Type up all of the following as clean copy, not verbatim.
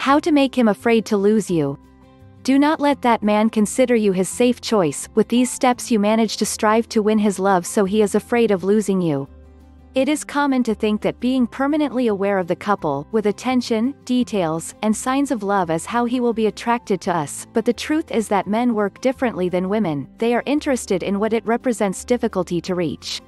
How to make him afraid to lose you. Do not let that man consider you his safe choice. With these steps you manage to strive to win his love so he is afraid of losing you. It is common to think that being permanently aware of the couple, with attention, details, and signs of love is how he will be attracted to us, but the truth is that men work differently than women. They are interested in what it represents difficulty to reach.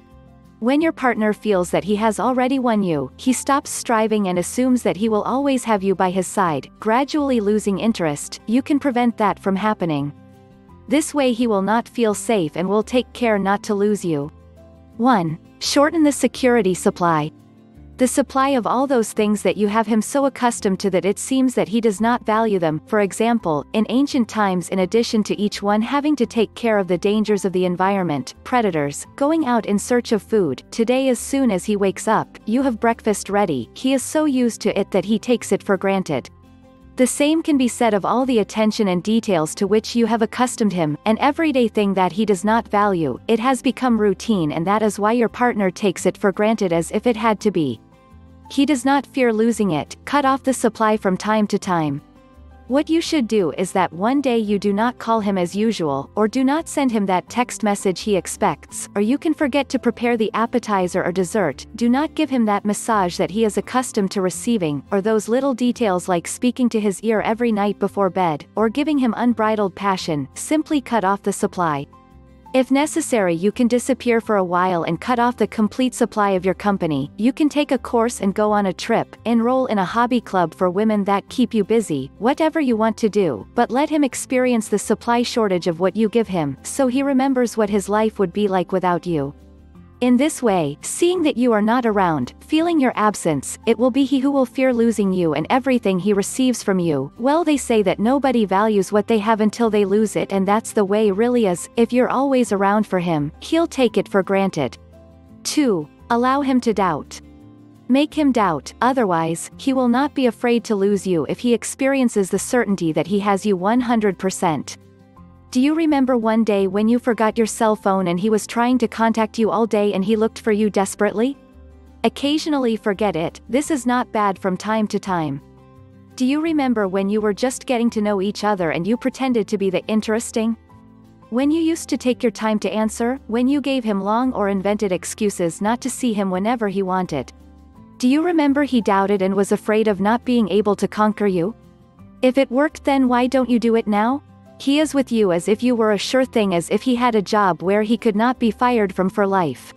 When your partner feels that he has already won you, he stops striving and assumes that he will always have you by his side, gradually losing interest. You can prevent that from happening. This way he will not feel safe and will take care not to lose you. 1. Shorten the security supply. The supply of all those things that you have him so accustomed to that it seems that he does not value them. For example, in ancient times, in addition to each one having to take care of the dangers of the environment, predators, going out in search of food, today as soon as he wakes up, you have breakfast ready. He is so used to it that he takes it for granted. The same can be said of all the attention and details to which you have accustomed him, an everyday thing that he does not value. It has become routine, and that is why your partner takes it for granted as if it had to be. He does not fear losing it. Cut off the supply from time to time. What you should do is that one day you do not call him as usual, or do not send him that text message he expects, or you can forget to prepare the appetizer or dessert. Do not give him that massage that he is accustomed to receiving, or those little details like speaking to his ear every night before bed, or giving him unbridled passion. Simply cut off the supply. If necessary, you can disappear for a while and cut off the complete supply of your company. You can take a course and go on a trip, enroll in a hobby club for women that keep you busy, whatever you want to do, but let him experience the supply shortage of what you give him, so he remembers what his life would be like without you. In this way, seeing that you are not around, feeling your absence, it will be he who will fear losing you and everything he receives from you. Well, they say that nobody values what they have until they lose it, and that's the way it really is. If you're always around for him, he'll take it for granted. 2. Allow him to doubt. Make him doubt, otherwise, he will not be afraid to lose you if he experiences the certainty that he has you 100%. Do you remember one day when you forgot your cell phone and he was trying to contact you all day and he looked for you desperately? Occasionally forget it. This is not bad from time to time. Do you remember when you were just getting to know each other and you pretended to be the interesting? When you used to take your time to answer, when you gave him long or invented excuses not to see him whenever he wanted? Do you remember he doubted and was afraid of not being able to conquer you? If it worked then, why don't you do it now? He is with you as if you were a sure thing, as if he had a job where he could not be fired from for life.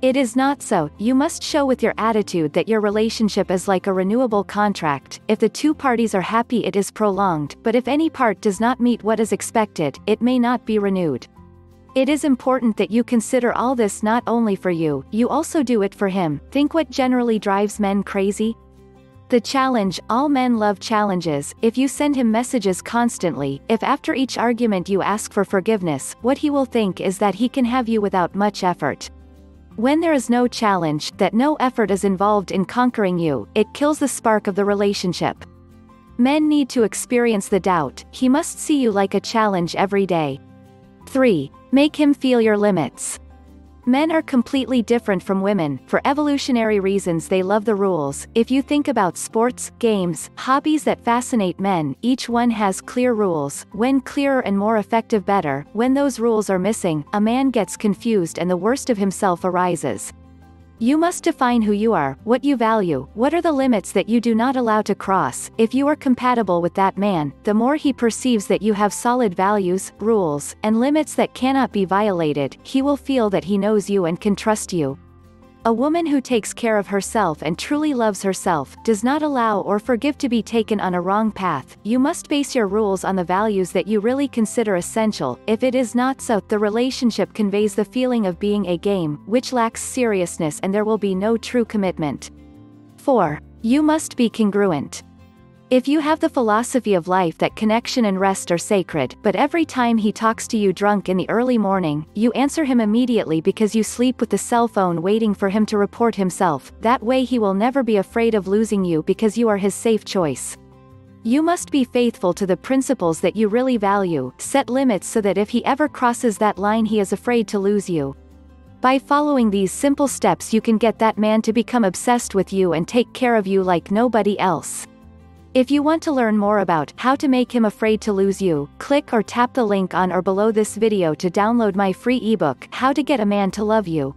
It is not so. You must show with your attitude that your relationship is like a renewable contract. If the two parties are happy, it is prolonged, but if any part does not meet what is expected, it may not be renewed. It is important that you consider all this not only for you, you also do it for him. Think what generally drives men crazy? The challenge. All men love challenges. If you send him messages constantly, if after each argument you ask for forgiveness, what he will think is that he can have you without much effort. When there is no challenge, that no effort is involved in conquering you, it kills the spark of the relationship. Men need to experience the doubt. He must see you like a challenge every day. 3. Make him feel your limits. Men are completely different from women. For evolutionary reasons they love the rules. If you think about sports, games, hobbies that fascinate men, each one has clear rules. When clearer and more effective, better. When those rules are missing, a man gets confused and the worst of himself arises. You must define who you are, what you value, what are the limits that you do not allow to cross. If you are compatible with that man, the more he perceives that you have solid values, rules, and limits that cannot be violated, he will feel that he knows you and can trust you. A woman who takes care of herself and truly loves herself, does not allow or forgive to be taken on a wrong path. You must base your rules on the values that you really consider essential. If it is not so, the relationship conveys the feeling of being a game, which lacks seriousness, and there will be no true commitment. 4. You must be congruent. If you have the philosophy of life that connection and rest are sacred, but every time he talks to you drunk in the early morning, you answer him immediately because you sleep with the cell phone waiting for him to report himself, that way he will never be afraid of losing you because you are his safe choice. You must be faithful to the principles that you really value, set limits so that if he ever crosses that line he is afraid to lose you. By following these simple steps you can get that man to become obsessed with you and take care of you like nobody else. If you want to learn more about how to make him afraid to lose you, click or tap the link on or below this video to download my free ebook, How to Get a Man to Love You.